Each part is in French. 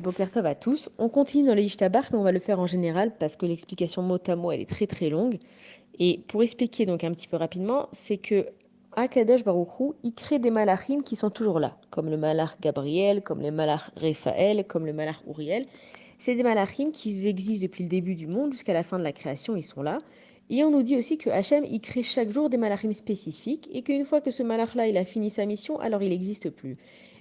Boker Tov à tous. On continue dans les Ishtabach, mais on va le faire en général parce que l'explication mot à mot, elle est très très longue. Et pour expliquer donc un petit peu rapidement, c'est que Akadosh Baruch Hu, il crée des malachim qui sont toujours là, comme le malach Gabriel, comme le malach Raphaël, comme le malach Uriel. C'est des malachim qui existent depuis le début du monde jusqu'à la fin de la création, ils sont là. Et on nous dit aussi que Hachem, il crée chaque jour des malachim spécifiques et qu'une fois que ce malach-là, il a fini sa mission, alors il n'existe plus.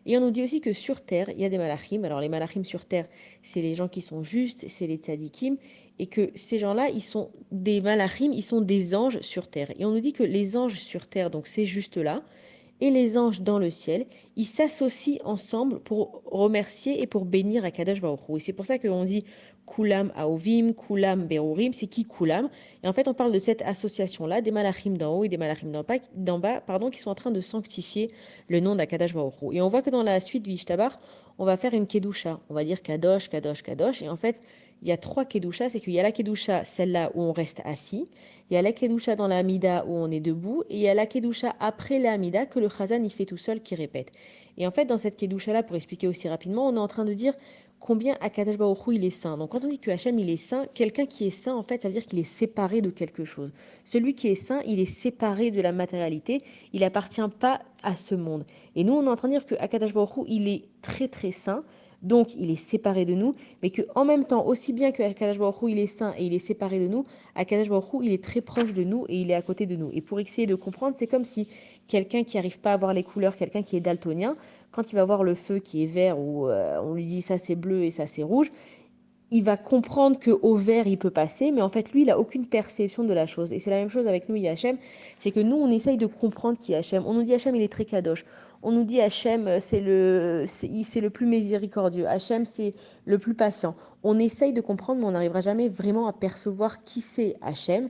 Et on nous dit aussi que sur terre, il y a des malachim. Alors les malachim sur terre, c'est les gens qui sont justes, c'est les tzadikim, et que ces gens-là, ils sont des malachim, ils sont des anges sur terre. Et on nous dit que les anges sur terre, donc c'est juste là, et les anges dans le ciel, ils s'associent ensemble pour remercier et pour bénir Akadosh Baruch Hu. Et c'est pour ça qu'on dit Kulam Aovim, Kulam Berurim, c'est qui Kulam? Et en fait, on parle de cette association-là, des malachim d'en haut et des malachim d'en bas, pardon, qui sont en train de sanctifier le nom d'Akadosh Baruch Hu. Et on voit que dans la suite du Ishtabar, on va faire une Kedusha. On va dire Kadosh, Kadosh, Kadosh. Et en fait, il y a trois Kedusha, c'est qu'il y a la Kedusha, celle-là où on reste assis, il y a la Kedusha dans la Hamida où on est debout, et il y a la Kedusha après la Hamida que le Chazan il fait tout seul qui répète. Et en fait, dans cette Kedusha-là, pour expliquer aussi rapidement, on est en train de dire combien Akadosh Baruch Hu il est saint. Donc quand on dit que Hachem il est saint, quelqu'un qui est saint, en fait, ça veut dire qu'il est séparé de quelque chose. Celui qui est saint, il est séparé de la matérialité, il n'appartient pas à ce monde. Et nous, on est en train de dire que Akadosh Baruch Hu, il est très très saint, donc il est séparé de nous, mais qu'en même temps, aussi bien que Akadosh Baruch Hu, il est saint et il est séparé de nous, Akadosh Baruch Hu, il est très proche de nous et il est à côté de nous. Et pour essayer de comprendre, c'est comme si quelqu'un qui n'arrive pas à voir les couleurs, quelqu'un qui est daltonien, quand il va voir le feu qui est vert ou on lui dit ça c'est bleu et ça c'est rouge, il va comprendre qu'au vert, il peut passer, mais en fait, lui, il n'a aucune perception de la chose. Et c'est la même chose avec nous, Hachem, c'est que nous, on essaye de comprendre qui est Hachem. On nous dit Hachem, il est très kadosh. On nous dit Hachem, c'est le plus miséricordieux. Hachem, c'est le plus patient. On essaye de comprendre, mais on n'arrivera jamais vraiment à percevoir qui c'est Hachem.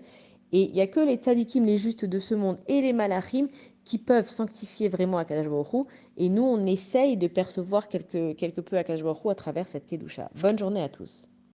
Et il n'y a que les tzadikim, les justes de ce monde, et les malachim qui peuvent sanctifier vraiment Akadosh Baruch Hu. Et nous, on essaye de percevoir quelque peu Akadosh Baruch Hu à travers cette kedusha. Bonne journée à tous.